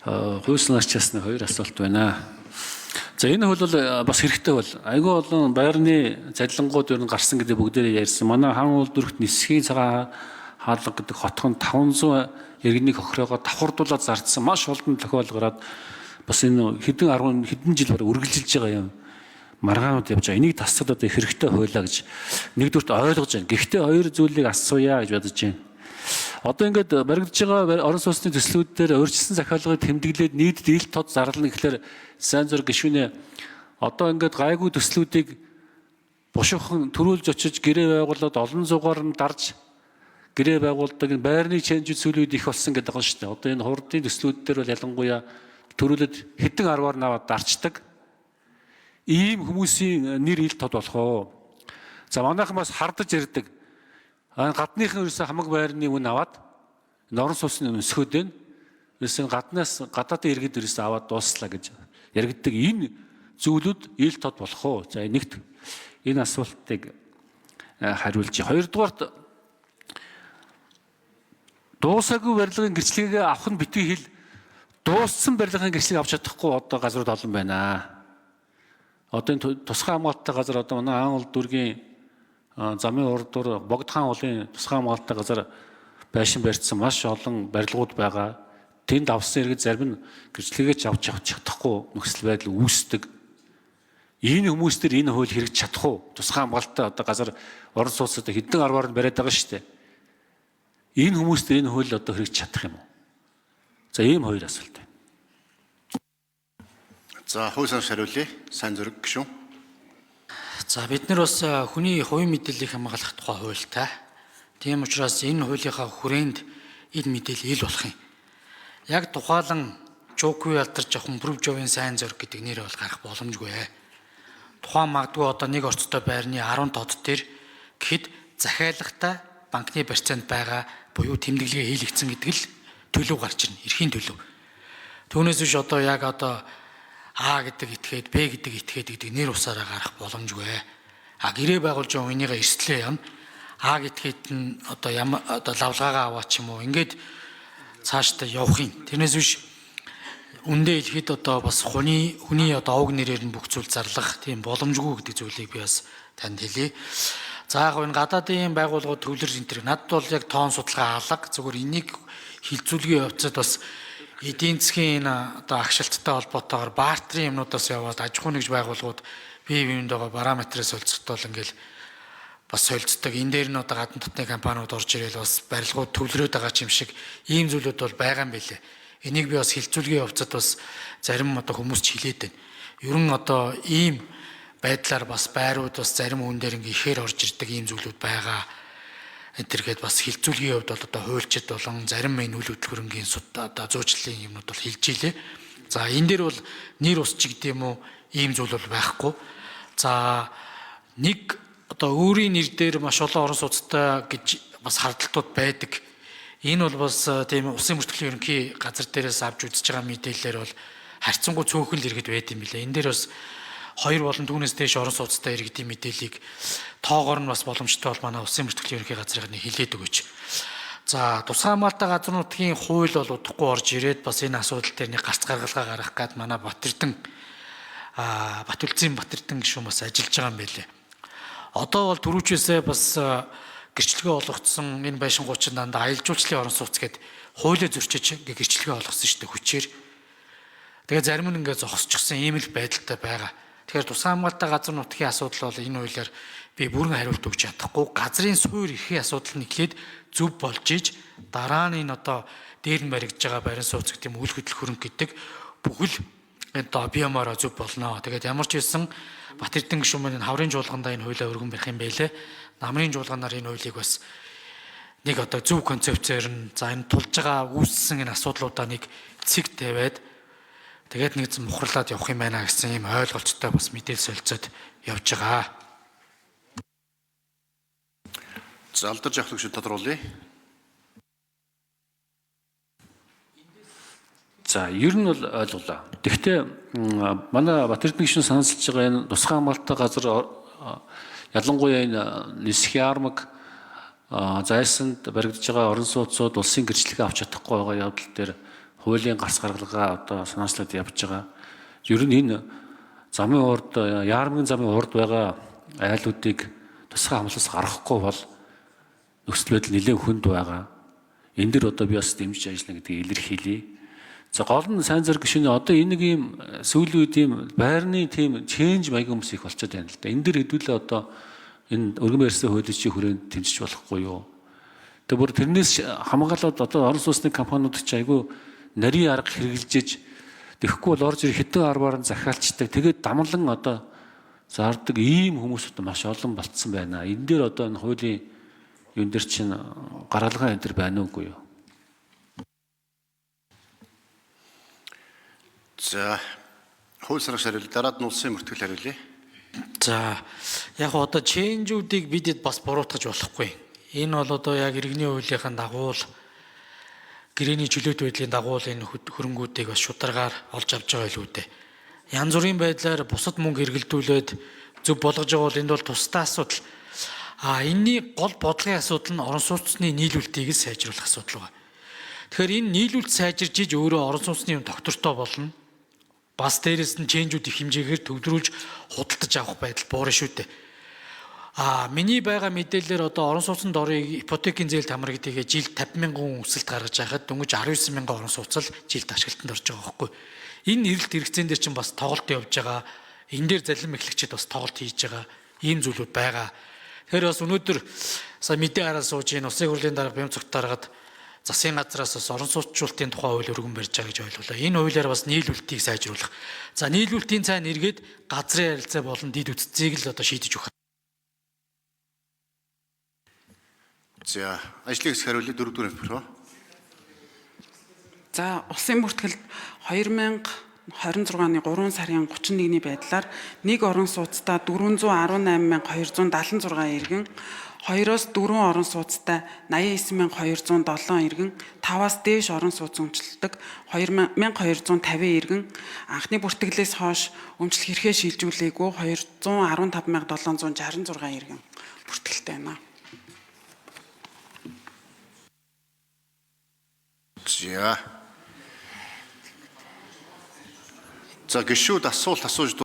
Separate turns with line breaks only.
Хүйс нарчаасны хоёр асуулт байна. За энэ хөл бол бас хэрэгтэй бол айгүй олон байрны залилангууд ер нь гарсан гэдэг бүгдээрээ ярьсан. Манай хаан улдүрхт нисхийн цагаан хаалга гэдэг хотхон 500 иргэнийг хохироогоо давхардуулаад зардсан маш олон тохиолдол гараад бас энэ хэдэн жил бараг үргэлжилж байгаа юм. Маргаанууд явж байгаа. Энийг тасцад одоо хэрэгтэй хуйлаа гэж нэгдүгürt ойлгож байна. Гэхдээ хоёр зүйлийг асууя гэж бодож байна. Одоо ингээд баригдаж байгаа орон сууцны төслүүд дээр өөрчлөсөн захиалгыг тэмдэглээд нийт ил тод зарлана гэхлээр сайн зураг гишүүнээ одоо ингээд гайгүй төслүүдийг бушуухан төрүүлж очиж гэрээ байгуулад олон зугаар нь дарж гэрээ байгуулдаг байрны ченж зүйлүүд их болсон гэдэг байгаа шүү дээ. Одоо энэ хурдын төслүүд дээр бол ялангуяа төрүүлээд хэдэн 10-аар наваад дарчдаг. Ийм хүмүүсийн нэр ил тод болох уу? За манайхан бас хардаж ярьдаг. Гадныхын ерөөсөө хамаг байрны үн аваад орон сууцны өсгөөд байна. Ерөөсөө гадаадын иргэд ерөөсөө аваад дууслаа гэж яригддаг. Энэ зүйлүүд ил тод болох уу? За нэгт энэ асуултыг хариулж. Хоёрдугаарт дуусаагүй барилгын гэрчлэгийг авах нь битгий хэл дууссан барилгын гэрчлэгийг авч чадахгүй одоо газрууд олон байна. Одоо энэ тусгай хамгаалалттай газар одоо манай хаан улдүргийн замын урдуур Богд хаан уулын тусгай хамгаалалттай газар байшин барьсан маш олон барилгууд байгаа. Тэнд авсан иргэд зарим нь гэрчлэгээч авч чадахгүй нөхцөл байдал үүсдэг. Энэ хүмүүс төр энэ хууль хэрэгж чадах уу? Тусгай хамгаалалттай одоо газар орон сууцад хэдэн 10-аар нь бариад байгаа шүү дээ. Энэ хүмүүс төр энэ хууль одоо хэрэгж чадах юм уу? За ийм хоёр асуулт байна.
За хууль хариулъя. Сайн зураг гишүүн.
За бид нар бас хүний хувийн мэдээллийг хамгаалах тухай хуультай. Тийм учраас энэ хуулийнхаа хүрээнд энэ мэдээлэл ил болох юм. Яг тухайлан Жокгүй алдарч авах Прөвжовын сайн зураг гэдэг нэр бол гарах боломжгүй. Тухайн магадгүй одоо нэг орцтой байрны 10 тод дээр гэхэд захиалагтай банкны процент байгаа буюу тэмдэглэгээ хийлэгдсэн гэдэг л төлөв гарч ирнэ. Эрхийн төлөв. Түүнээс биш одоо яг одоо А гэдэг этгээд Б гэдэг этгээд гэдэг нэр усаараа гарах боломжгүй. Гэрээ байгуулж байгаа энийгээ эрсдлээ явна. А гэдгээд нь одоо лавлгаагаа аваа ч юм уу ингээд цаашдаа явах юм. Тэрнээс биш үндэ хэлэхэд одоо бас хүний одоо овг нэрээр нь бүх зүйл зарлах тийм боломжгүй гэдэг зүйлийг би бас танд хэлье. За яг энэ гадаадын байгууллагууд төвлөрж энэ төр надад бол яг тоон судалгаа алга зүгээр энийг хилцүүлгийн явцад бас эдийн засгийн одоо агшилттай холбоотойгоор бартерын юмнуудаас яваад аж ахуй нэгж байгууллагууд бие биендээ байгаа параметрээс солилцтол ингээл бас солилцдог. Энэ дээр нь одоо гадна дотны компаниуд орж ирэл бас барилгууд төвлөрөөд байгаа юм шиг ийм зүйлүүд бол байгаа юм билэ. Энийг би бас хилцүүлгийн явцад бас зарим одоо хүмүүс ч хэлээд байна. Ер нь одоо ийм байдлаар бас байрууд бас зарим хүн дээр ингээ ихээр орж ирдэг ийм зүйлүүд байгаа. Энтергээд бас хилцүүлгийн хувьд бол одоо хуульчид болон зарим энэ үйл хөдөлгөөнгийн одоо зуучлалын юмнууд бол хэлж илээ. За энэ дээр бол нэр ус ч гэдэг юм уу ийм зүйл бол байхгүй. За нэг одоо өөрийн нэр дээр маш олон орон сууцтай гэж бас хардталтууд байдаг. Энэ бол бас тийм усын бүртгэлийн ерөнхий газар дээрээс авч үзэж байгаа мэдээлэлээр бол харьцангуй цөөхөн л иргэд байд юм билээ. Энэ дээр бас хоёр болон түүнээс дээш орон сууцтай иргэдийн мэдээллийг тоогоор нь бас боломжтой бол манай усын бүртгэлийн ерөнхий газрын хэлээд өгөөч. За тусгай хамгаалалттай газар нутгийн хууль бол удахгүй орж ирээд бас энэ асуудал дээр нэг гарц гаргалгаа гаргах гээд манай Батүлцийн Батэрдэн гишүүн бас ажиллаж байгаа юм байлээ. Одоо бол түрүүчээсээ бас гэрчлэгээ олгогдсон энэ байшингуудын дандаа аялал жуулчлалын орон сууц гээд хуулиа зөрчиж гэрчлэгээ олгосон шүү дээ хүчээр. Тэгээ зарим нь ингээд зогсчихсан ийм л байдалтай байгаа. Тэгэхээр тусгай хамгаалалттай газар нутгийн асуудал бол энэ хуулиар би бүрэн хариулт өгч чадахгүй. Газрын суурь эрхийн асуудал нь эхлээд зөв болж иж дараа нь энэ одоо дээр нь баригдж байгаа барин сууц гэдэг юм үйл хөдлөх хөрөнгө гэдэг бүхэл одоо биомороо зөв болно. Тэгээд ямар ч байсан Батэрдэн гишүүн маань хаврын жуулгандаа энэ хуулиа өргөн барих юм байлээ. Намрын жуулганаар энэ хуулийг бас нэг одоо зөв концепцээр нь за энэ тулж байгаа үүссэн энэ асуудлуудаа нэг цэг тавиад тэгээд нэг зам мухарлаад явах юм байна гэсэн ийм ойлголттой бас мэдээлэл солилцоод явж байгаа.
За алдарч явах гэж тодруулъя.
За ер нь бол ойлголоо. Тэгэхдээ манай Батэрдэн гишүүн санаалж байгаа энэ тусгай хамгаалалттай газар ялангуяа энэ нисхийн армаг зайсанд баригдаж байгаа орон сууцууд улсын гэрчлэгээ авч чадахгүй байгаа явдал дээр хуулийн гарц гаргалгаа одоо санаачлаад явж байгаа. Ер нь энэ замын урд яармгийн замын урд байгаа айлуудыг тусгай хамлаас гаргахгүй бол нөхцөл байдал нэлээд хүнд байгаа. Энэ дэр одоо би бас дэмжиж ажиллана гэдгийг илэрхийлье. За гол нь сайн зэрэг гишүүний одоо энэ нэг юм сүүлийн үед ийм байрны тийм ченж маягийн хүмүүс их болчиход байна л да. Энэ дэр хэдүүлээ одоо энэ өргөн байрсан хуулийн чи хүрээнд тэмцэж болохгүй юу? Тэгээ бүр тэрнээс хамгаалаад одоо орон сууцны компаниуд ч айгүй нарийн арга хэрэгжилж тэгэхгүй бол орж ирэх хэдэн арбаар нь захиалцдаг. Тэгээд дамлан одоо зардаг ийм хүмүүс одоо маш олон болцсон байна. Энэ дээр одоо энэ хуулийн юун дээр чинь гаргалгаа энэ төр байна уугүй юу?
За хууль санаач хариулъя. Дараад нь улсын мөртгөл хариулъя.
За яг одоо ченжүүдийг бидэд бас буруутгаж болохгүй. Энэ бол одоо яг иргэний хуулийнхаа дагуу л гэрээний чөлөөт байдлын дагуу л энэ хөрөнгүүдийг бас шударгаар олж авч байгаа илүү дээ. Янз бүрийн байдлаар бусад мөнгө эргэлдүүлээд зөв болгож байгаа бол энд бол тусдаа асуудал. Энэний гол бодлогын асуудал нь орон сууцны нийлүүлэлтийг сайжруулах асуудал байна. Тэгэхээр энэ нийлүүлэлт сайжирж иж өөрөө орон сууцны юм доктортой болно. Бас дээрэс нь ченжүүд их хэмжээгээр төвлөрүүлж худалдаж авах байдал буурна шүү дээ. Миний байгаа мэдээлэлээр одоо орон сууцнд орыг ипотекийн зээлд хамар гэдгийг жилд 50,000 өсөлт гаргаж байхад дөнгөж 19,000 орон сууцал жилд ашиглалтанд орж байгаа байхгүй. Энэ эрэлт хэрэгцээнд дээр чинь бас тоглолт явж байгаа. Энэ дээр залим эхлэгчид бас тоглолт хийж байгаа. Ийм зүйлүүд байгаа. Тэгэхээр бас өнөөдөр сая мэдээ хараа сууж ийн улсын хурлын дарга бям цогт даргаад засгийн газраас бас орон сууцчлалтын тухай хууль өргөн барьж байгаа гэж ойлголоо. Энэ хуулиар бас нийлүүлэлтийг сайжруулах. За нийлүүлэлтийн цаана эргээд газрын харилцаа болон дид үтцийг л одоо шийдэж өгөх.
За ажлын хэсэг хариулъя. 4 дугаар хэлбэр.
За улсын бүртгэлд 2026 оны 3 сарын 31-ний байдлаар нэг орон сууцтай 418,276 иргэн, 2-оос 4 орон сууцтай 89,207 иргэн, 5-аас дээш орон сууц өмчлөдөг 2,250 иргэн, анхны бүртгэлээс хойш өмчлөх хэрхээ шилжүүлээгүй 215,766 иргэн бүртгэлтэй байна.
За гишүүд асуулт асууж